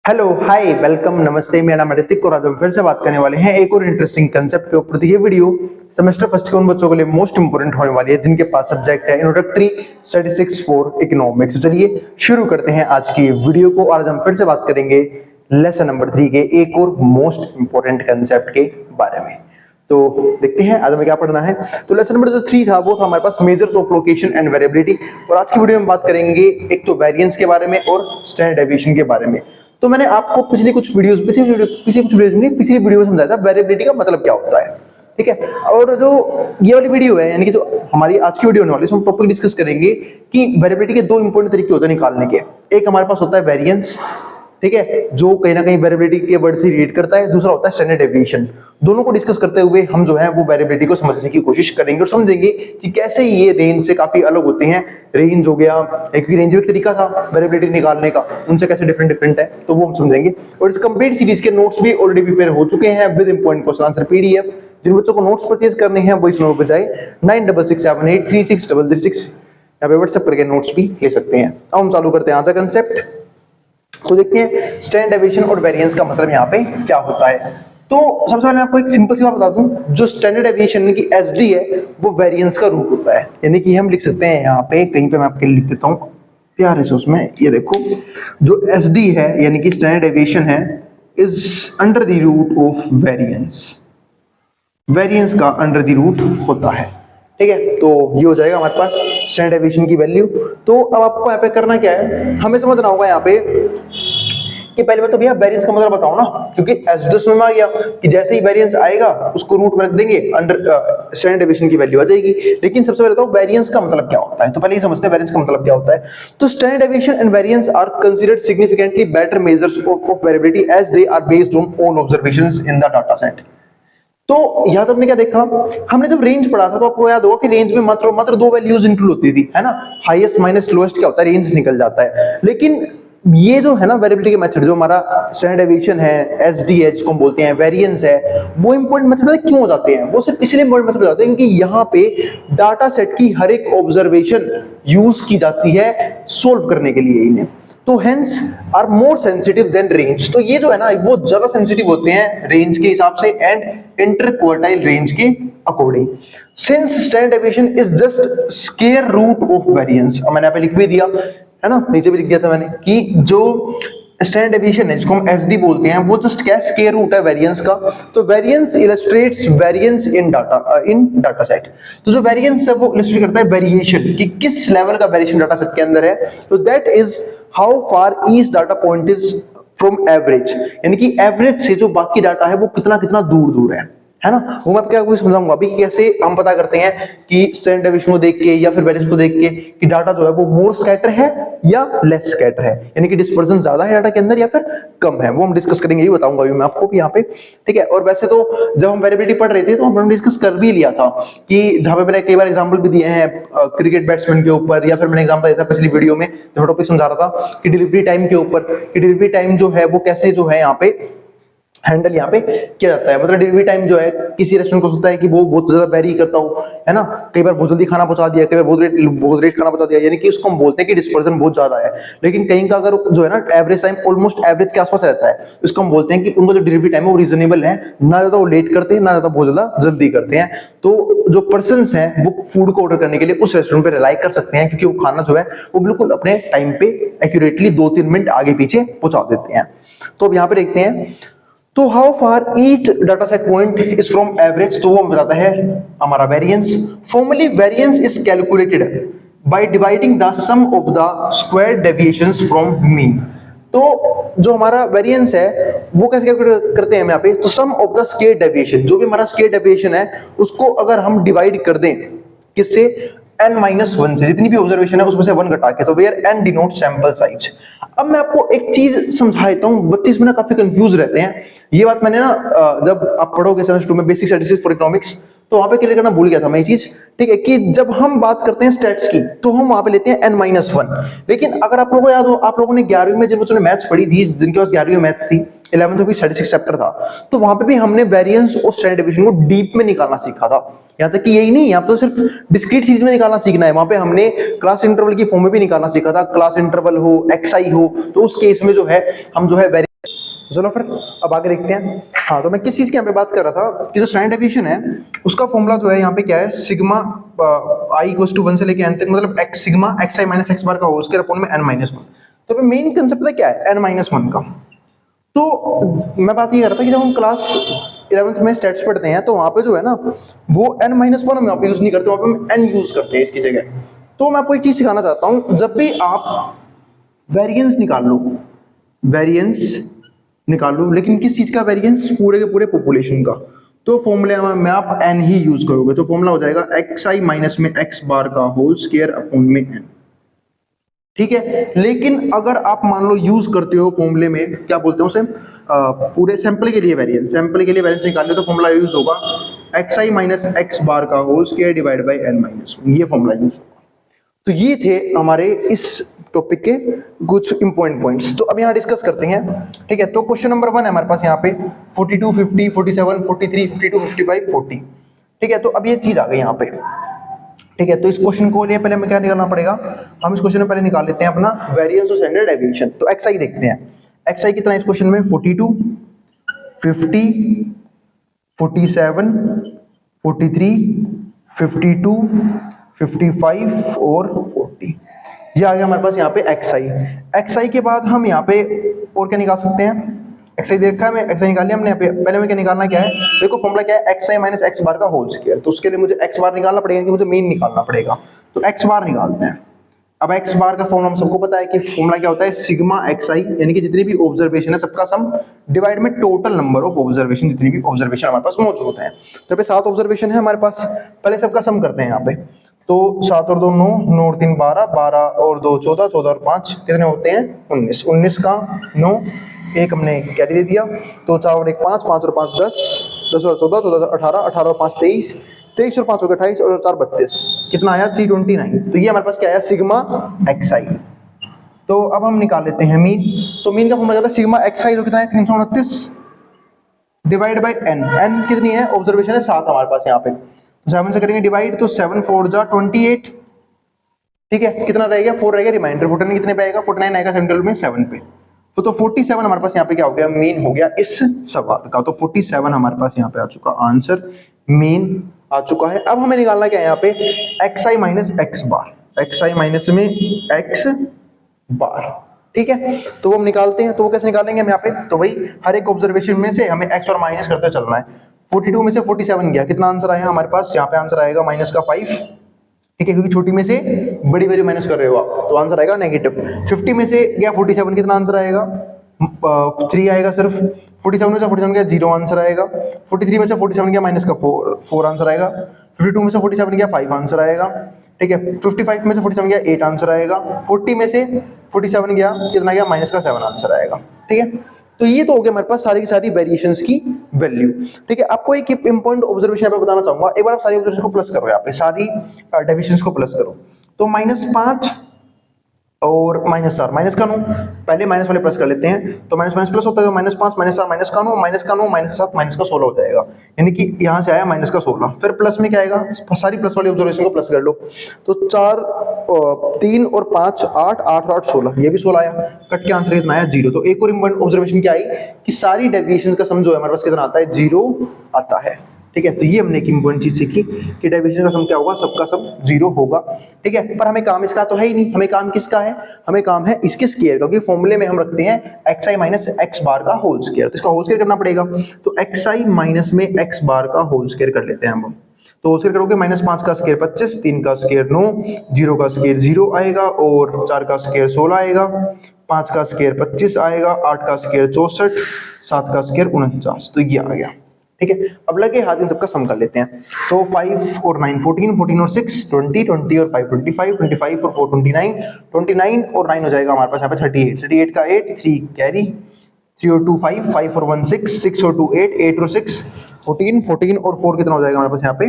Hello hi welcome नमस्ते, मेरा नाम है ऋतिक और आज हम फिर से बात करने वाले हैं एक और इंटरेस्टिंग कंसेप्ट के ऊपर। तो ये वीडियो सेमेस्टर फर्स्ट के उन बच्चों के लिए मोस्ट इंपोर्टेंट होने वाली है जिनके पास सब्जेक्ट है इंट्रोडक्टरी स्टैटिस्टिक्स फॉर इकोनॉमिक्स। तो चलिए शुरू करते हैं आज की वीडियो को। आज हम फिर से बात करेंगे लेसन नंबर 3 के एक और मोस्ट इंपोर्टेंट कंसेप्ट के बारे में। तो देखते हैं आज हमें क्या पढ़ना है। तो लेसन नंबर जो 3 था वो था हमारे पास measures of location and variability, और आज की वीडियो में बात करेंगे एक तो वेरिएंस के बारे में और स्टैंडर्ड डेविएशन के बारे में। तो मैंने आपको पिछली वीडियो में समझाया था वेरिएबिलिटी का मतलब क्या होता है, ठीक है। और जो ये वाली वीडियो है, यानी कि जो हमारी आज की वीडियो होने वाली है, हम टॉपिक डिस्कस करेंगे कि वेरिएबिलिटी के दो इंपॉर्टेंट तरीके होते हैं निकालने के। एक हमारे पास होता है वेरिएंस, ठीक है, जो कहीं ना कहीं वेरिएबिलिटी के वर्ड से रिलेट करता है। दूसरा होता है स्टैंडर्ड डेविएशन। दोनों को डिस्कस करते हुए हम जो है वो वेरिएबिलिटी को समझने की कोशिश करेंगे और समझेंगे कि कैसे ये रेंज से काफी अलग होते हैं। रेंज हो गया एक रेंज में तरीका था वेरिएबिलिटी निकालने का, उनसे कैसे डिफरेंट है, तो वो हम समझेंगे। और इस कंप्लीट सीरीज के नोट्स भी ऑलरेडी प्रिपेयर हो चुके हैं with important question answer PDF. जिन बच्चों को नोट्स परचेज करने हैं वो इस नंबर पर जाए 9667836336 यहाँ पे व्हाट्सएप करके नोट्स भी ले सकते हैं। अब हम चालू करते हैं आज का कंसेप्ट। तो देखते हैं स्टैंडर्ड डेविएशन और वेरिएंस का मतलब यहाँ पे क्या होता है। तो सबसे पहले आपको एक सिंपल सी बात बता दूं, जो स्टैंडर्ड डेविएशन की एसडी है वो वेरिएंस का रूट होता है। यानी कि हम लिख सकते हैं यहाँ पे, कहीं पे मैं आपके लिए लिख देता हूँ प्यारे से उसमें, ये देखो जो एसडी है यानी कि स्टैंडर्ड डेविएशन है is under the root of variance. Variance का अंडर द रूट होता है, ठीक है। तो ये हो जाएगा हमारे पास स्टैंडर्ड डेविएशन की वैल्यू। तो अब आपको यहाँ पे करना क्या है, हमें समझना होगा यहाँ पे कि पहले मैं तो भैया वेरिएंस का मतलब बताऊं ना, क्योंकि एसडी में आ गया कि जैसे ही वेरिएंस आएगा उसको रूट में रख देंगे, अंडर स्टैंडर्ड डेविएशन की वैल्यू आ जाएगी। लेकिन सबसे पहले तो वेरिएंस का मतलब क्या होता है, तो पहले ये समझते हैं वेरिएंस का मतलब क्या होता है। तो standard deviation and variance are considered significantly better measures of variability as they are based on own observations in the data set. तो यहां तो हमने क्या देखा, हमने जब रेंज पढ़ा था तो आपको याद होगा कि रेंज में मात्र दो वैल्यूज इंक्लूड होती थी, है ना। हाईएस्ट माइनस लोएस्ट क्या होता है, रेंज निकल जाता है। लेकिन ये जो है ना वेरिएबिलिटी के मेथड, जो हमारा स्टैंडर्ड डेविएशन है, एसडीएच जिसको हम बोलते हैं, वेरिएंस है, वो इंपॉर्टेंट मेथड क्यों हो जाते हैं, वो सिर्फ इसलिए इंपॉर्टेंट मेथड हो जाते हैं क्योंकि यहाँ पे डाटा सेट की हर एक ऑब्जर्वेशन यूज की जाती है सोल्व करने के लिए इन्हें। तो hence are more sensitive than range. तो ये जो है ना वो ज्यादा सेंसिटिव होते हैं रेंज के हिसाब से एंड इंटरक्वार्टाइल रेंज के according. Since standard deviation is just square root of variance, अब मैंने यहाँ पे लिख भी दिया है ना, नीचे भी लिख दिया था मैंने कि जो स्टैंडर्ड डेविएशन है जिसको हम एसडी बोलते हैं वो जस्ट क्या स्क्वायर रूट है वेरिएंस का। तो वेरिएंस इलस्ट्रेट्स वेरिएंस इन डाटा सेट। तो जो वेरिएंस है वो इलस्ट्रेट करता है वेरिएशन कि किस लेवल का वेरिएशन डाटा सेट के अंदर है। तो that is how far each data point is from average, यानी कि एवरेज से जो बाकी डाटा है वो कितना कितना दूर है ना। वो मैं आपको समझाऊंगा अभी कैसे हम पता करते हैं कि स्टैंडर्ड डेविएशन को देख के या फिर वेरिएंस को देख के कि डाटा जो है वो मोर स्कैटर है या लेस स्कैटर है, यानी कि डिस्पर्जन ज्यादा है डाटा के अंदर या फिर कम है, वो हम डिस्कस करेंगे, ये बताऊंगा अभी मैं आपको भी यहाँ पे, ठीक है। और वैसे तो जब हम वेरिएबिलिटी पढ़ रहे थे तो हमने डिस्कस कर भी लिया था कि जहां पे मैंने कई बार एग्जांपल भी दिए हैं क्रिकेट बैट्समैन के ऊपर, या फिर मैंने एग्जांपल दिया था पिछली वीडियो में जब मैं टॉपिक समझा रहा था कि डिलीवरी टाइम के ऊपर, कि डिलीवरी टाइम जो है वो कैसे जो है यहाँ पे हैंडल यहाँ पे किया जाता है। मतलब डिलीवरी टाइम जो है किसी रेस्टोरेंट को होता है कि वो बहुत ज्यादा वेरी करता हो, है ना, कई बार बहुत जल्दी खाना पहुंचा दिया, कई बार बहुत लेट खाना पहुंचा दिया, यानी कि उसको हम बोलते हैं कि डिस्पर्जन बहुत ज्यादा है। लेकिन कहीं का अगर जो है ना एवरेज टाइम ऑलमोस्ट एवरेज के आसपास रहता है, उसको हम बोलते हैं कि उनका जो डिलीवरी टाइम है वो रीजनेबल है, ना ज्यादा वो लेट करते हैं ना ज्यादा बहुत ज्यादा जल्दी करते हैं। तो जो पर्सन्स हैं वो फूड को ऑर्डर करने के लिए उस रेस्टोरेंट पे रिलाई कर सकते हैं क्योंकि वो खाना जो है वो बिल्कुल अपने टाइम पे एक्यूरेटली 2-3 मिनट आगे पीछे पहुंचा देते हैं। तो अब यहाँ पे देखते हैं, तो how far each data set point is from average, तो वो बताता है हमारा variance. Formally variance is calculated by dividing the sum of the square deviations from mean. तो जो हमारा वेरिएंस है वो कैसे कैलकुलेट करते हैं हम यहाँ पे, तो सम ऑफ द स्क्वायर डेविएशन, जो भी हमारा स्क्वायर डेविएशन है उसको अगर हम डिवाइड कर दें किससे, n-1 से, जितनी भी ऑब्जर्वेशन है उसमें से 1 घटा के, तो where n denote sample size. अब मैं आपको एक चीज समझा देता हूं, बच्चे इसमें ना काफी कंफ्यूज रहते हैं। ये बात मैंने ना जब आप पढ़ोगे सेमेस्टर 2 में बेसिक स्टैटिस्टिक्स फॉर इकोनॉमिक्स, तो वहां पे क्लियर करना भूल गया था मैं ये चीज, ठीक है, कि जब हम बात करते हैं स्टैट्स की तो हम वहां पे लेते हैं n-1। लेकिन अगर आप लोगों को याद हो, आप लोगों ने 11वीं में जिन बच्चों ने मैथ्स पढ़ी थी, जिनके पास 11वीं में मैथ्स थी, 11th में भी स्टैटिस्टिक्स चैप्टर था, तो वहां पे भी हमने वेरिएंस और स्टैंडर्ड डेविएशन को डीप में निकालना सीखा था। यहाँ तक कि यही नहीं, यहाँ तो सिर्फ डिस्क्रीट सीरीज में निकालना सीखना है, वहां पे हमने क्लास इंटरवल की फॉर्म में भी निकालना सीखा था। क्लास इंटरवल हो, एक्सआई हो, तो उस केस में जो है हम जो है चलो फिर अब आगे देखते हैं। हाँ, तो मैं किस चीज की यहाँ पे बात कर रहा था कि जो स्टैंडर्ड डेविएशन है उसका फॉर्मूला जो है यहाँ पे क्या है, सिग्मा आई इक्वल्स टू 1 से लेके n तक, मतलब x sigma x i minus x bar का होल स्क्वायर अपॉन में n माइनस 1। तो मेन कंसेप्ट पता क्या है, n माइनस 1 का। तो मैं बात ये कर रहा था कि जब हम क्लास 11th में स्टैट्स पढ़ते हैं तो वहां पे जो है ना वो n माइनस 1 हम यहाँ पे यूज नहीं करते, वहां पे हम n यूज करते हैं इसकी जगह। तो मैं आपको एक चीज सिखाना चाहता हूं, जब भी आप वेरिएंस निकाल लो, वेरिएंस निकाल लो, लेकिन किस चीज का वेरिएंस, पूरे के पूरे पॉपुलेशन का, तो फॉर्मूले में आप n ही यूज करोगे। तो फॉर्मूला हो जाएगा xi माइनस में x बार का होल स्क्वायर अपॉन में n, ठीक है। लेकिन अगर आप मान लो यूज करते हो फॉर्मूले में, क्या बोलते हैं उसे, पूरे सैंपल के लिए वेरिएंस, सैंपल के लिए वेरिएंस निकाल ले तो फॉर्मूला यूज होगा xi माइनस x बार का whole square divide by n minus 1, ये फॉर्मूला यूज होगा। तो ये थे हमारे इस टॉपिक के कुछ इंपॉर्टेंट पॉइंट्स। तो अब यहाँ डिस्कस करते हैं, ठीक है। तो क्वेश्चन नंबर 1 है हमारे पास यहाँ पे 42, 50, 47, 43, 52, 55, 40, ठीक है। तो अब ये चीज आ गई यहाँ पे, ठीक है। तो इस क्वेश्चन को लिए पहले हमें क्या निकालना पड़ेगा, हम इस क्वेश्चन में पहले निकाल लेते हैं अपना वेरिएंस और स्टैंडर्ड डेविएशन। तो xi देखते हैं, xi कितना है इस क्वेश्चन में, 42, 50, 47, 43, 52, 55 और 40, ये आ गया हमारे पास यहाँ पे xi के बाद हम यहाँ पे और क्या निकाल सकते हैं, xi देखा है, मैं xi निकाल लिया हमने यहाँ पे। पहले में क्या निकालना क्या है, देखो फॉर्मूला क्या है, xi माइनस x बार का होल स्क्वायर। तो उसके लिए मुझे x बार निकालना पड़ेगा, कि मुझे मीन निकालना पड़ेगा। तो x बार निकालते हैं। अब x बार का फॉर्मूला हम सबको पता है कि फॉर्मूला क्या होता है, सिग्मा xi, यानी कि जितनी भी ऑब्जर्वेशन है सबका सम डिवाइड में टोटल नंबर ऑफ ऑब्जर्वेशन, जितनी भी ऑब्जर्वेशन हमारे पास मौजूद है। तो यहाँ पे 7 ऑब्जर्वेशन है हमारे पास, पहले सबका सम करते हैं यहाँ पे। तो 7 और 2 9, 9 और 3 12, 12 और 2 14, 14 और 5 कितने होते हैं, 19, 19 का 9, एक हमने कैरी दे दिया। तो 4 और 1 5, 5 और 5 10, 10 और 14, 14 और 18, 18 और 5 23, 23 और 5 हो गया 28 और 4 32, कितना आया 329। तो ये हमारे पास क्या आया, सिग्मा xi। तो अब हम निकाल लेते हैं मीन। तो मीन का फॉर्मूला क्या था, सिग्मा xi, जो कितना है 329 डिवाइड बाय n कितनी है, ऑब्जर्वेशन है 7 हमारे पास यहाँ पे। तो 7 से करेंगे डिवाइड, तो 7 4 जा 28, ठीक है। कितना रहेगा, 4 रहेगा रिमाइंडर, 49 कितने पे आएगा, 49 आएगा सेंट्रल में 7 पे। तो 47 हमारे पास यहाँ पे क्या हो गया, मीन हो गया इस सवाल का। तो 47 हमारे पास यहाँ पे आ चुका आंसर, मीन आ चुका है। अब हमें निकालना क्या है यहाँ पे, xi माइनस x बार, xi माइनस में x बार, ठीक है। तो वो हम निकालते हैं। तो वो कैसे निकालेंगे हम यहाँ पे, तो वही हर एक ऑब्जर्वेशन में से हमें x और माइनस करते चलना है। 42 में से 47 गया, कितना आंसर आया हमारे पास, यहाँ पे आंसर आएगा माइनस का 5, ठीक है, क्योंकि छोटी में से बड़ी वैल्यू माइनस कर रहे हो आप, तो आंसर आएगा नेगेटिव। 50 में से गया 47, कितना आंसर आएगा, 3 आएगा सिर्फ। 47 में से 47 गया 0 आंसर आएगा। 43 में से 47 गया माइनस का 4 आंसर आएगा। 52 में से 47 गया 5 आंसर आएगा, ठीक है। 55 में से 47 गया 8 आंसर आएगा। 40 में से 47 गया, कितना गया, माइनस का 7 आंसर आएगा, ठीक है। तो ये तो हो गया हमारे पास सारी की सारी वेरिएशंस की वैल्यू, ठीक है। आपको एक इंपॉर्टेंट ऑब्जर्वेशन यहाँ पे बताना चाहूंगा, एक बार आप सारी ऑब्जर्वेशन को प्लस करो, यहाँ पे सारी डेविएशंस को प्लस करो। तो -5 और -4, माइनस का 9, पहले माइनस वाले प्लस कर लेते हैं। तो माइनस माइनस प्लस होता है, -5 -4 माइनस का 9 माइनस का 9 माइनस का 7 माइनस का 16 हो जाएगा, यानी कि यहाँ से आया माइनस का 16। फिर प्लस में क्या आएगा, सारी प्लस वाली ऑब्जर्वेशन को प्लस कर लो। तो 4 3 और 5 8 8 और 8 16, ये भी 16 आया, कट के आंसर कितना आया 0। तो एक और इंपॉर्टेंट ऑब्जर्वेशन क्या आई कि सारी डेविएशंस का सम जो है हमारे पास कितना आता है, 0 आता है, ठीक है। तो ये हमने एक इंपॉर्टेंट चीज सीखी कि डेविएशन का सम क्या होगा, सबका सम 0 होगा, ठीक है। पर हमें काम इसका तो है ही नहीं, हमें काम किसका है, हमें काम है इसके स्क्वायर का, क्योंकि फॉर्मूले में हम रखते हैं xi माइनस x बार का होल स्क्वायर। तो इसका होल स्क्वायर करना पड़ेगा। तो xi माइनस में x बार का होल स्क्वायर कर लेते हैं हम। तो होल स्क्वायर करोगे, -5 का स्क्वायर 25, 3 का स्क्वायर 9, 0 का स्क्वायर 0 आएगा और 4 का स्क्वायर 16 आएगा, 5 का स्क्वायर 25 आएगा, 8 का स्क्वायर 64, 7 का स्क्वायर 49। तो ये आ गया, ठीक है। अब लगे हाथ इन सबका सम कर लेते हैं। तो 5 और 9 14, 14 और 6 20, 20 और 5 25, 25 और 4 29, 29 और 9 हो जाएगा हमारे पास यहाँ पे 38, 38 का 8 3 कैरी, 3 और 2 5, 5 और 1 6, 6 और 2 8, 8 और 6 14, 14 और 4 कितना हो जाएगा हमारे पास यहाँ पे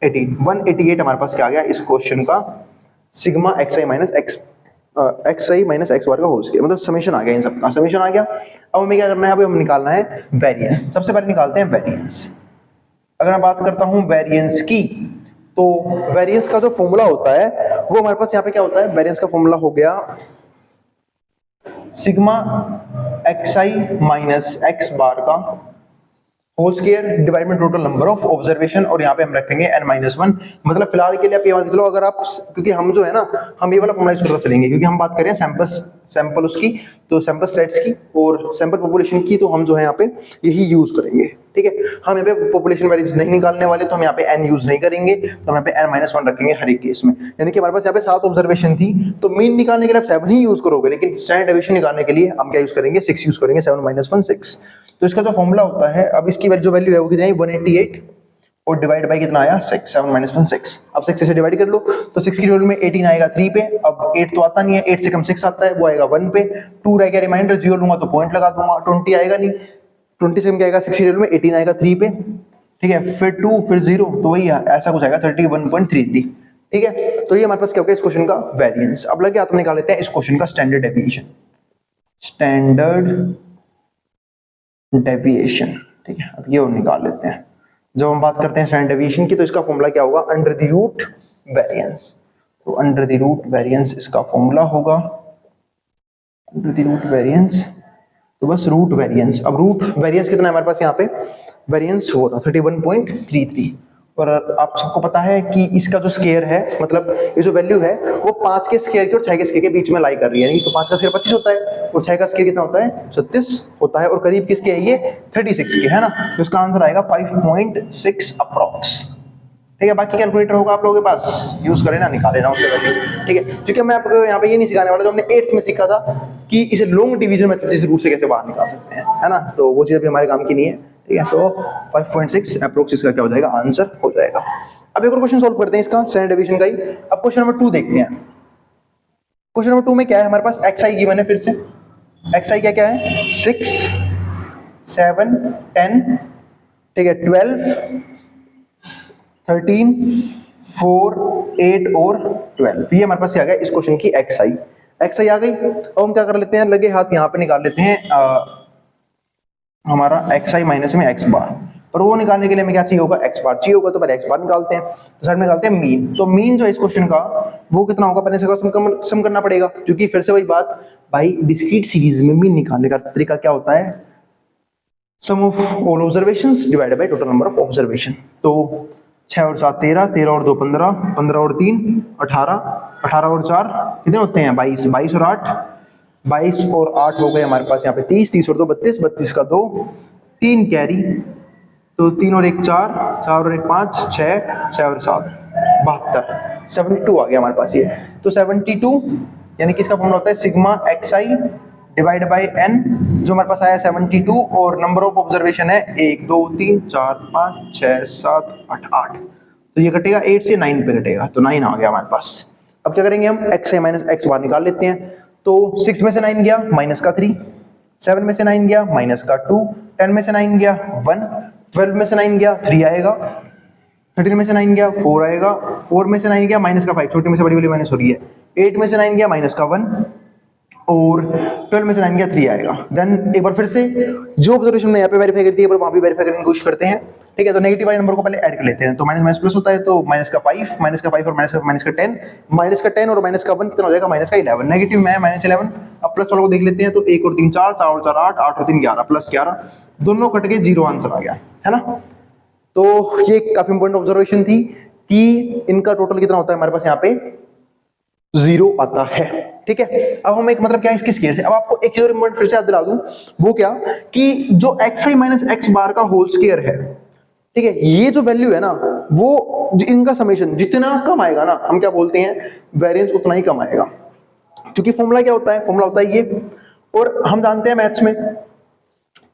18, 188 हमारे पास क्या आ गया इस क्वेश्चन का, sigma xi minus x bar का होल स्क्वायर, मतलब समेशन आ गया, इन सबका समेशन आ गया। अब हमें क्या करना है, अभी हमें निकालना है वेरिएंस। सबसे पहले निकालते हैं वेरिएंस। अगर मैं बात करता हूं वेरिएंस की, तो वेरिएंस का जो फॉर्मूला होता है वो हमारे पास यहाँ पे क्या होता है, वेरिएंस का फॉर्मूला हो गया सिग्मा xi माइनस एक्स बार का होल स्क्वायर डिवाइड में टोटल नंबर ऑफ ऑब्जर्वेशन, और यहाँ पे हम रखेंगे n-1। मतलब फिलहाल के लिए आप ये मान के चलो, अगर आप, क्योंकि हम जो है ना, हम ये वाला फॉर्मूला यूज करते चलेंगे, क्योंकि हम बात कर रहे हैं सैंपल उसकी, तो सैंपल सेट्स की और सैंपल पॉपुलेशन की, तो हम जो है यहाँ पे यही यूज करेंगे। ठीक है, हम यहाँ पे पॉपुलेशन वैल्यूज नहीं निकालने वाले, तो हम यहाँ पे n यूज नहीं करेंगे, तो हम यहाँ पे n-1 रखेंगे हर एक केस में। यानी कि हमारे पास यहाँ पे 7 ऑब्जर्वेशन थी, तो मीन निकालने के लिए आप 7 ही यूज करोगे, लेकिन स्टैंडर्ड डेविएशन निकालने के लिए हम क्या यूज करेंगे, 6 यूज करेंगे, 7 - 1 6। तो इसका जो फॉर्मूला होता है, अब इसकी जो वैल्यू है वो कितनी आई, 188, और डिवाइड बाय कितना आया 6, 7 - 1 6। अब 6 से डिवाइड कर लो, तो 6 की डिवाइड में 18 आएगा 3 पे। अब 8 तो आता नहीं है, 8 से कम 6 आता है, वो आएगा 1 पे। 2 रह गया रिमाइंडर, 0 लूंगा तो पॉइंट लगा दूंगा, 20 आएगा नहीं, 20 से कम क्या आएगा, 6 की डिवाइड में 18 आएगा 3 पे। ठीक है, फिर 2 फिर 0, तो वही ऐसा कुछ आएगा 31.33। ठीक है, तो ये हमारे पास क्या हो गया इस क्वेश्चन का वेरिएंस। अब लगे हाथ में निकाल लेते हैं इस क्वेश्चन का स्टैंडर्ड डेविएशन। स्टैंडर्ड डेविएशन, ठीक है, अब ये और निकाल लेते हैं। जब हम बात करते हैं स्टैंडर्ड डेविएशन की, तो इसका फॉर्मूला क्या होगा, अंडर द रूट वेरिएंस। तो अंडर द रूट वेरिएंस इसका फॉर्मूला होगा, अंडर द रूट वेरिएंस, तो बस रूट वेरिएंस। अब रूट वेरिएंस कितना है हमारे पास यहाँ पे, वेरिएंस हो रहा 31.33, और आप सबको पता है कि इसका जो स्क्वायर है, मतलब ये जो वैल्यू है वो 5 के स्क्वायर के और 6 के स्क्वायर के बीच में लाई कर रही है। यानी तो 5 का स्क्वायर 25 होता है और 6 का स्क्वायर कितना होता है, 36 होता है, और करीब किसके है ये, 36 के है ना। तो इसका आंसर आएगा 5.6 अप्रॉक्स। ठीक है, बाकी कैलकुलेटर होगा आप लोगों के पास, यूज करें ना, निकाले ना उससे वैल्यू। ठीक है, क्योंकि मैं आपको यहाँ पे ये नहीं सिखाने वाला जो हमने 8th में सीखा था कि इसे लॉन्ग डिवीजन मेथड से इस रूट से कैसे बाहर निकाल सकते हैं, है ना। तो वो चीज अभी हमारे काम की नहीं है। ठीक है, तो 5.6 अप्रोक्स इसका क्या हो जाएगा, आंसर हो जाएगा। अब एक और क्वेश्चन सॉल्व करते हैं इसका स्टैंडर्ड डेविएशन का ही। अब क्वेश्चन नंबर 2 देखते हैं। क्वेश्चन नंबर 2 में क्या है हमारे पास, xi गिवन है। फिर से xi क्या है, 6 7 10, ठीक है, 12 13 4 8 और 12। ये हमारे पास क्या आ गया इस क्वेश्चन की xi आ गई। अब हम क्या कर लेते हैं, लगे हाथ यहाँ पे निकाल लेते हैं हमारा xi माइनस में x बार, और वो निकालने के लिए हमें क्या चाहिए होगा, x बार चाहिए होगा। तो पहले x बार निकालते हैं, तो साइड में निकालते हैं मीन। तो मीन जो है इस क्वेश्चन का वो कितना होगा, पहले से सम करना पड़ेगा, क्योंकि फिर से वही बात भाई, डिस्क्रीट सीरीज में मीन निकालने का तरीका क्या होता है, sum of all observations divided by total number of observation. तो 6 और 7 13, 13 और 2 15, 15 और 3 18, 18 और 4 कितने होते हैं, 22, 22 और 8 22 और 8 हो गए हमारे पास यहाँ पे 30, 30 और 2 32, 32 का 2 3 कैरी, तो 3 और 1 4, 4 और 1 5 6, 6 और 7 72, 72 आ गया हमारे पास ये। तो 72 यानी कि इसका फॉर्मूला होता है sigma xi divide by n, जो हमारे पास आया 72, और नंबर ऑफ ऑब्जर्वेशन है 1 2 3 4 5 6 7 8 8, तो ये कटेगा 8 से 9 पे कटेगा, तो 9 आ गया हमारे पास। अब क्या करेंगे हम, xi माइनस x बार निकाल लेते हैं। तो 6 में से 9 गया माइनस का 3, 7 में से 9 गया माइनस का 2, 10 में से 9 गया 1, 12 में से 9 गया 3 आएगा, 13 में से 9 गया 4 आएगा, 4 में से 9 गया माइनस का 5, छोटी में से बड़ी वाली माइनस हो रही है, 8 में से 9 गया माइनस का 1, और 12 में से 9 गया 3 आएगा। देन एक बार फिर से जो ऑब्जर्वेशन हमने यहाँ पे वेरीफाई कर दी है वहाँ भी वेरीफाई करने की कोशिश करते हैं। ठीक है, तो नेगेटिव वाले नंबर को पहले ऐड कर लेते हैं, तो माइनस माइनस प्लस होता है, तो माइनस का 5 और माइनस का 10, माइनस का 10 और माइनस का 1 कितना हो जाएगा, माइनस का 11, नेगेटिव में है माइनस 11। अब प्लस वालों को देख लेते हैं, तो 1 और 3 4, 4 और 4 8, 8 और 3 11, प्लस 11, दोनों कट के 0 आंसर आ गया, है ना। तो ये काफी इंपॉर्टेंट ऑब्जर्वेशन थी कि इनका टोटल कितना होता है हमारे पास यहाँ पे 0 आता है। ठीक है, अब हम एक मतलब क्या इसके स्केल से, अब आपको एक चीज इंपॉर्टेंट फिर से याद दिला दूं, वो क्या कि जो xi माइनस x बार का होल स्क्वायर है, ठीक है, ये जो वैल्यू है ना, वो इनका समेशन जितना कम आएगा ना, हम क्या बोलते हैं, वेरिएंस उतना ही कम आएगा। क्योंकि फॉर्मूला क्या होता है, फॉर्मूला होता है ये, और हम जानते हैं मैथ्स में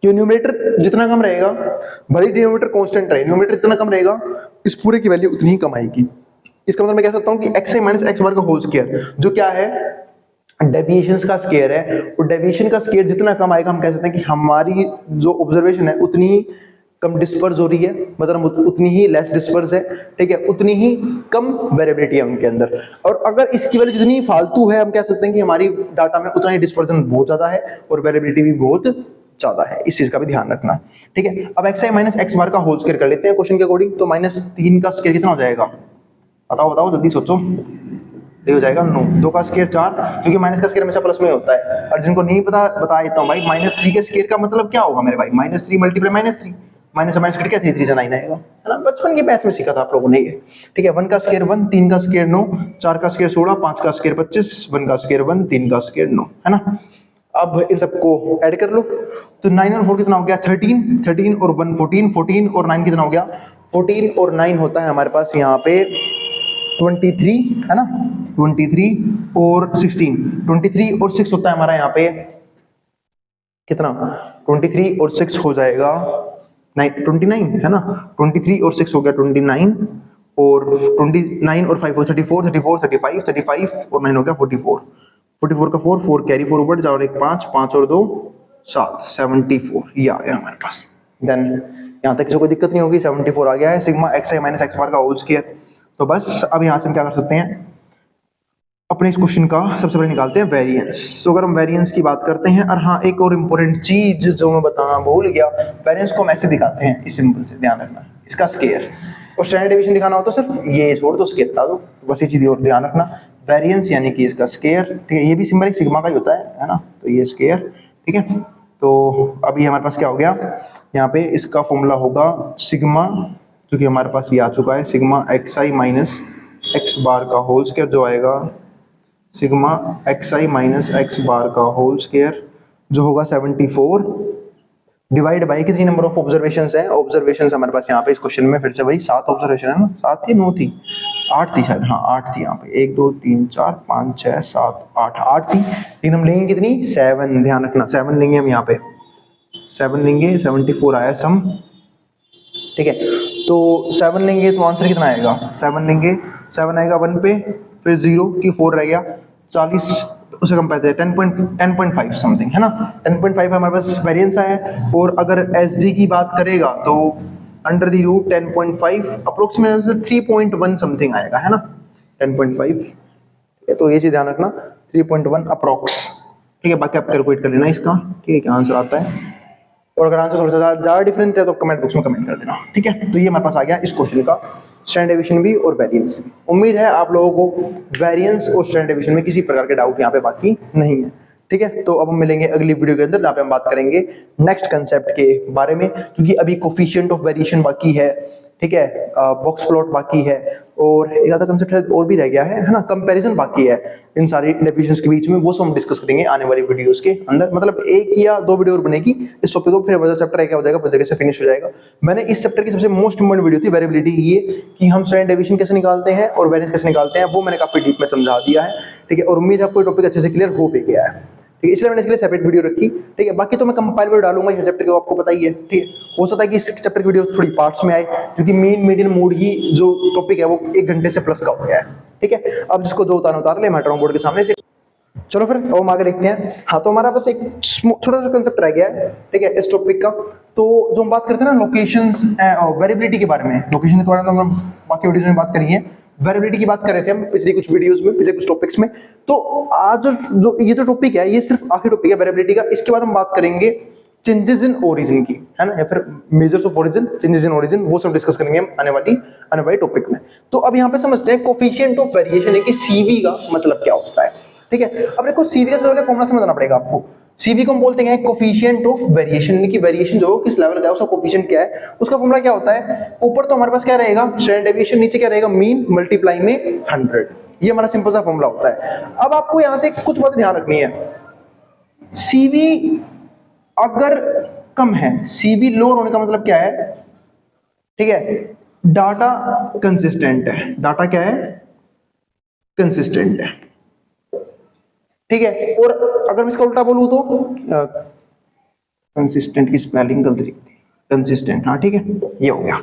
कि न्यूमरेटर जितना कम रहेगा, भले ही डिनोमिनेटर कांस्टेंट रहे, न्यूमरेटर जितना कम रहेगा, इस पूरे की वैल्यू उतनी ही कम आएगी। इसका मतलब मैं कह सकता हूं कि xi माइनस x बार का होल स्क्वायर जो क्या है, डेविएशंस का स्क्वायर है, और डेविएशन का स्क्वायर जितना कम आएगा, हम कह सकते हैं कि हमारी जो ऑब्जर्वेशन है उतनी ही कम डिस्पर्स हो रही है, मतलब उतनी ही लेस डिस्पर्स है। ठीक है, उतनी ही कम वेरिएबिलिटी है उनके अंदर, और अगर इसकी वैल्यू जितनी फालतू है, हम कह सकते हैं कि हमारी डाटा में उतना ही डिस्पर्सन बहुत ज्यादा है और वेरिएबिलिटी भी बहुत ज्यादा है। इस चीज का भी ध्यान रखना। ठीक है, अब xi माइनस x बार का होल स्क्वायर कर लेते हैं क्वेश्चन के अकॉर्डिंग। तो -3 का स्क्वायर कितना हो जाएगा, बताओ बताओ जल्दी सोचो, ये हो जाएगा 9, 2 का स्क्वायर 4, क्योंकि माइनस का स्क्वायर हमेशा प्लस में होता है। और जिनको नहीं पता बता देता हूँ भाई, -3 के स्क्वायर का मतलब क्या होगा मेरे भाई, -3 मल्टीप्लाई -3, माइनस माइनस करके 3 3 से 9 आएगा, है ना, बचपन के मैथ में सीखा था आप लोगों ने ये। ठीक है, 1 का स्क्वायर 1, 3 का स्क्वायर 9, 4 का स्क्वायर 16, 5 का स्क्वायर 25, 1 का स्क्वायर 1, 3 का स्क्वायर 9, है ना। अब इन सबको ऐड कर लो, तो 9 और 4 कितना हो गया 13, 13 और 1 14, 14 और 9 कितना हो गया 14 और 9 होता है हमारे पास यहाँ पे 23, है ना, 23 और 16, 23 और 6 होता है हमारा यहाँ पे कितना, 23 और 6 हो जाएगा 29, है ना, 23 और 6 हो गया 29, और 29 और 5 हो 34, 34 35, 35 और 9 हो गया 44, 44 का 4, 4 कैरी फॉरवर्ड, और एक 5, 5 और 2 7, 74 ये आ गया हमारे पास। देन यहाँ तक किसी को दिक्कत नहीं होगी, 74 आ गया है, सिग्मा एक्स आई माइनस एक्स बार का होल स्क्वायर। तो बस अब यहाँ से हम क्या कर सकते हैं, अपने इस क्वेश्चन का सबसे पहले निकालते हैं वेरिएंस। तो अगर हम वेरिएंस की बात करते हैं, और हाँ एक और इम्पोर्टेंट चीज जो मैं बताना भूल गया, वेरिएंस को हम ऐसे दिखाते हैं, इस सिंबल से, ध्यान रखना, इसका स्क्वायर, और स्टैंडर्ड डेविएशन दिखाना हो तो सिर्फ ये छोड़ दो, स्क्वायर बता दो, बस ये चीज और ध्यान रखना, वेरिएंस यानी कि इसका स्क्वायर। ठीक है, ये भी सिंबल एक सिग्मा का ही होता है ना, तो ये स्क्वायर। ठीक है, तो अभी हमारे पास क्या हो गया, यहाँ पे इसका फॉर्मूला होगा सिग्मा, जो कि हमारे पास ये आ चुका है, सिग्मा एक्स आई माइनस एक्स बार का होल स्क्वायर, जो आएगा सिग्मा एक्स आई माइनस एक्स बार का होल स्क्वायर, जो होगा 74, डिवाइड बाई कितनी नंबर ऑफ ऑब्जर्वेशंस है, ऑब्जर्वेशंस हमारे पास यहाँ पे इस क्वेश्चन में फिर से वही 7 ऑब्जर्वेशन है ना, 7 थी 9 थी 8 थी शायद, हाँ 8 थी यहाँ पे, 1 2 3 4 5 6 7 8, 8 थी, लेकिन हम लेंगे कितनी 7, ध्यान रखना 7 लेंगे हम यहाँ पे, 7 लेंगे, 74 आया सम। ठीक है, तो 7 लेंगे तो आंसर कितना आएगा, 7 लेंगे, 7 आएगा 1 पे, फिर 0 की 4 रह गया, 40 उसे कम पाते हैं 10.5 समथिंग, है ना, 10.5 हमारे पास वेरिएंस आया है। और अगर एसडी की बात करेगा तो under the root 10.5 approximately 3.1 something आएगा, है ना, 10.5। तो ये चीज ध्यान रखना, 3.1 अप्रोक्स। ठीक है, बाकी आप कैलकुलेट कर लेना इसका, ठीक है, क्या आंसर आता है। और अगर आंसर थोड़ा सा ज़्यादा डिफरेंट है तो कमेंट बॉक्स में कमेंट कर देना। ठीक है, तो ये हमारे पास आ गया इस क्वेश्चन का स्टैंडर्ड डेविएशन भी और वेरिएंस भी। उम्मीद है आप लोगों को वेरिएंस और स्टैंडर्ड डेविएशन में किसी प्रकार के डाउट यहाँ पे बाकी नहीं है। ठीक है, तो अब हम मिलेंगे अगली वीडियो के अंदर, जहाँ पे हम बात करेंगे नेक्स्ट कंसेप्ट के बारे में, क्योंकि अभी कोफिशिएंट ऑफ वेरिएशन बाकी है। ठीक है, बॉक्स प्लॉट बाकी है, और एक आधा कंसेप्ट है और भी रह गया है ना, कंपैरिजन बाकी है इन सारी डेफिनेशंस के बीच में, वो सब हम डिस्कस करेंगे आने वाली वीडियोस के अंदर। मतलब 1 या 2 वीडियो और बनेगी इस टॉपिक को, फिर वजह चैप्टर क्या हो जाएगा, पूरी तरीके से फिनिश हो जाएगा। मैंने इस चैप्टर की सबसे मोस्ट इंपोर्टेंट वीडियो थी वेरिएबिलिटी की, ये कि हम स्टैंडर्ड डेविएशन कैसे निकालते हैं और वेरिएंस कैसे निकालते हैं, वो मैंने काफी डीप में समझा दिया है। ठीक है, और उम्मीद है आपको टॉपिक अच्छे से क्लियर हो भी गया है। ठीक है, इसलिए मैंने इसके लिए सेपरेट वीडियो रखी। ठीक है, बाकी तो मैं कंपाइल वीडियो डालूंगा इस चैप्टर के, आपको पता ही है। ठीक है, हो सकता है कि इस चैप्टर की वीडियो थोड़ी पार्ट्स में आए, क्योंकि मेन मीडियन मोड ही जो टॉपिक है वो 1 घंटे से प्लस का हो गया है। ठीक है, अब जिसको जो उतारना उतार ले, मैं हट रहा हूं बोर्ड के सामने से। चलो फिर और हम आगे देखते हैं। हाँ, तो हमारा बस एक छोटा सा कंसेप्ट रह गया है, ठीक है, इस टॉपिक का। तो जो हम बात करते हैं ना लोकेशंस वेरिएबिलिटी के बारे में, लोकेशन के बारे में हम बाकी वीडियोस में बात करी है, वेरिएबिलिटी की बात कर रहे थे हम पिछली कुछ वीडियोस में, पिछले कुछ टॉपिक्स में। तो आज जो ये जो टॉपिक है, ये सिर्फ आखिरी टॉपिक है वेरिएबिलिटी का। इसके बाद हम बात करेंगे चेंजेस इन ओरिजिन की, है ना, या फिर measures of origin, changes in origin, वो सब डिस्कस करेंगे हम आने वाली टॉपिक में। तो अब यहाँ पे समझते हैं कोफिशिएंट ऑफ वेरिएशन है कि सीवी का मतलब क्या होता है। ठीक है, अब देखो सीवी का सबसे फॉर्मूला समझना पड़ेगा आपको। सीवी को हम बोलते हैं कोफिशिएंट ऑफ वेरिएशन, यानी कि वेरिएशन जो किस लेवल का है उसका कोफिशिएंट क्या है, उसका फॉर्मूला क्या होता है। ऊपर तो हमारे पास क्या रहेगा स्टैंडर्ड डेविएशन, नीचे क्या रहेगा मीन मल्टीप्लाई में 100। ये हमारा सिंपल सा फॉर्मूला होता है। अब आपको यहां से कुछ बातें ध्यान रखनी है। सीवी अगर कम है, सीवी लोअर होने का मतलब क्या है, ठीक है, डाटा कंसिस्टेंट है, डाटा क्या है कंसिस्टेंट है। ठीक है, और अगर मैं इसका उल्टा बोलूं तो कंसिस्टेंट की स्पेलिंग गलत लिखती है, कंसिस्टेंट, हाँ ठीक है, ये हो गया।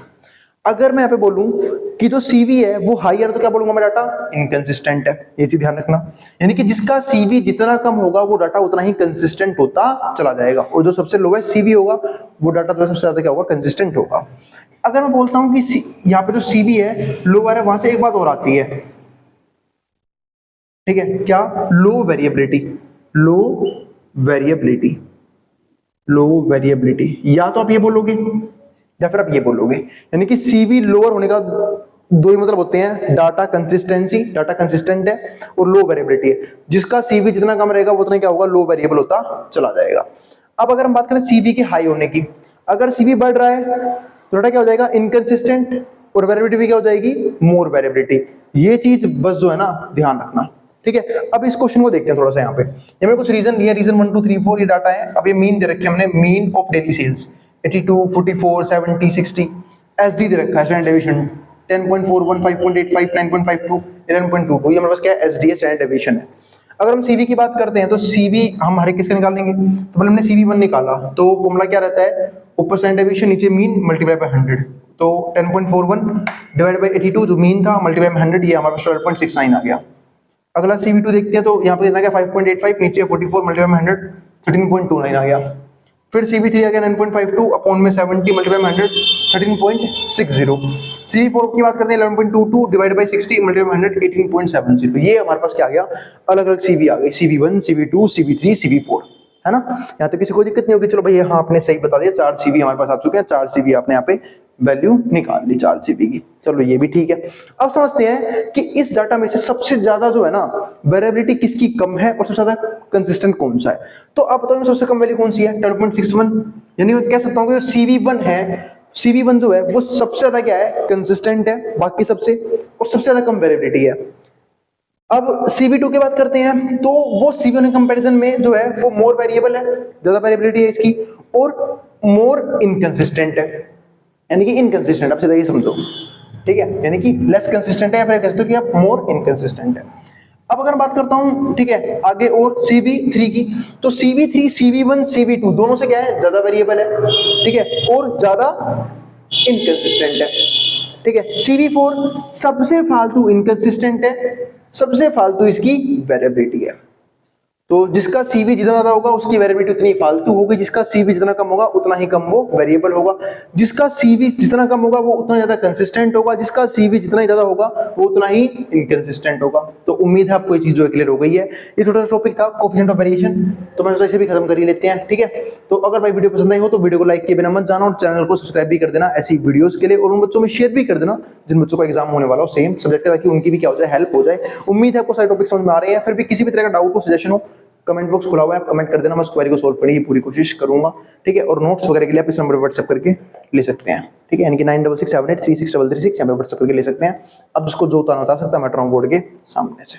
अगर मैं यहाँ पे बोलूं कि जो सीवी है वो हायर, तो क्या बोलूंगा मैं, डाटा इनकंसिस्टेंट है। ये चीज ध्यान रखना, यानी कि जिसका सीवी जितना कम होगा वो डाटा उतना ही कंसिस्टेंट होता चला जाएगा, और जो सबसे लोएस्ट सीवी होगा वो डाटा तो सबसे ज्यादा क्या होगा, कंसिस्टेंट होगा। अगर मैं बोलता हूं कि यहाँ पे जो सीवी है लोअर है, वहां से एक बात और आती है, ठीक है, क्या, लो वेरिएबिलिटी, लो वेरिएबिलिटी, लो वेरिएबिलिटी। या तो आप ये बोलोगे या फिर आप ये बोलोगे, यानी कि सीवी लोअर होने का दो ही मतलब होते हैं, डाटा कंसिस्टेंसी, डाटा कंसिस्टेंट है, और लो वेरिएबिलिटी है। जिसका सीवी जितना कम रहेगा वो उतना क्या होगा, लो वेरिएबल होता चला जाएगा। अब अगर हम बात करें सीवी के हाई होने की, अगर सीवी बढ़ रहा है तो डाटा क्या हो जाएगा, इनकंसिस्टेंट, और वेरिएबिलिटी भी क्या हो जाएगी, मोर वेरिएबिलिटी। ये चीज बस जो है ना ध्यान रखना, ठीक है। अब इस क्वेश्चन को देखते हैं थोड़ा सा। यहाँ पे ये मैंने कुछ रीजन लिया, रीजन 1 2 3 4 ये डाटा है। अब ये मीन दे रखे हमने, mean of daily sales 82 44 70 60, SD दे रखा है, स्टैंडर्ड डेविएशन 10.41 5.85 9.52 11.22, ये हमारे पास क्या है, एसडी है, स्टैंडर्ड डेविएशन है। अगर हम सीवी की बात करते हैं तो सीवी हम हर एक किसका निकालेंगे, तो पहले हमने सीवी 1 निकाला, तो फॉर्मूला क्या रहता है, ऊपर स्टैंडर्ड डेविएशन नीचे मीन मल्टीप्लाई बाय 100, तो 10.41 डिवाइड बाय 82 जो मीन था मल्टीप्लाई बाय 100, ये हमारा 12.69 आ गया। अगला CV2 देखते हैं, तो यहाँ पे कितना गया 5.85, नीचे 44 मल्टीप्लाई बाय 100 13.29 आ गया। फिर CV3 आ गया 9.52 अपॉन में 70 मल्टीप्लाई बाय 100 13.60। CV4 की बात करते हैं 11.22 डिवाइड बाय 60 मल्टीप्लाई बाय 100 18.70। ये हमारे पास क्या आ गया, अलग अलग CV आ गई, CV1 CV2 CV3 CV4, है ना। यहाँ तक किसी को दिक्कत नहीं होगी, चलो भाई हाँ आपने सही बता दिया, 4 CV हमारे पास आ चुके हैं, 4 CV आपने यहाँ पे वैल्यू निकाल ली 4 CV की, चलो ये भी ठीक है। अब समझते हैं कि इस डाटा में से सबसे ज्यादा जो है ना वेरिएबिलिटी किसकी कम है और सबसे ज्यादा कंसिस्टेंट कौन सा है। तो आप बताओ सबसे कम वैल्यू कौन सी है, 12.61, यानी मैं कह सकता हूँ कि जो CV1 है, CV1 जो है वो सबसे ज्यादा क्या है, कंसिस्टेंट है बाकी सबसे, और सबसे ज्यादा कम वेरिएबिलिटी है। अब CV2 की बात करते हैं, तो वो CV1 के कंपैरिजन में जो है वो मोर वेरिएबल है, ज्यादा वेरिएबिलिटी है इसकी, और मोर इनकंसिस्टेंट है, यानी कि इनकंसिस्टेंट, आप सीधा ये समझो, ठीक है, यानी कि लेस कंसिस्टेंट है, या फिर कह सकते हो कि आप मोर इनकंसिस्टेंट है। अब अगर बात करता हूं, ठीक है, आगे और CV3 की, तो CV3 CV1 CV2 दोनों से क्या है, ज्यादा वेरिएबल है, ठीक है, और ज्यादा इनकंसिस्टेंट है, ठीक है। CV4 सबसे फालतू इनकंसिस्टेंट है, सबसे फालतू इसकी वेरिएबिलिटी है। तो जिसका CV जितना ज्यादा होगा उसकी वेरिएबिलिटी उतनी फालतू होगी, जिसका CV जितना कम होगा उतना ही कम वो वेरिएबल होगा, जिसका CV जितना कम होगा वो उतना ज्यादा कंसिस्टेंट होगा, जिसका CV जितना ही ज्यादा होगा वो उतना ही इनकंसिस्टेंट होगा। तो उम्मीद है आपको ये चीज जो क्लियर हो गई है। ये छोटा सा टॉपिक था कोएफिशिएंट ऑफ वेरिएशन, तो मैं इसे भी खत्म कर ही लेते हैं, ठीक है। तो अगर भाई वीडियो पसंद आई हो तो वीडियो को लाइक किए बिना मत जाना, और चैनल को सब्सक्राइब भी कर देना ऐसी वीडियोस के लिए, और उन बच्चों में शेयर भी कर देना जिन बच्चों का एग्जाम होने वाला हो सेम सब्जेक्ट, ताकि उनकी भी क्या हो जाए, हेल्प हो जाए। उम्मीद है आपको सारे टॉपिक समझ में आ रहे हैं। फिर भी किसी भी तरह का डाउट हो, सजेशन हो, कमेंट बॉक्स खुला हुआ है, आप कमेंट कर देना, मैं उस क्वेरी को सोल्व करने की पूरी कोशिश करूंगा, ठीक है। और नोट्स वगैरह के लिए आप इस नंबर पर व्हाट्सएप करके ले सकते हैं, ठीक है, यानी कि 9667836336 यहाँ पे व्हाट्सएप करके ले सकते हैं। अब उसको जो उतारना उतार सकता है मेट्रो बोर्ड के सामने से।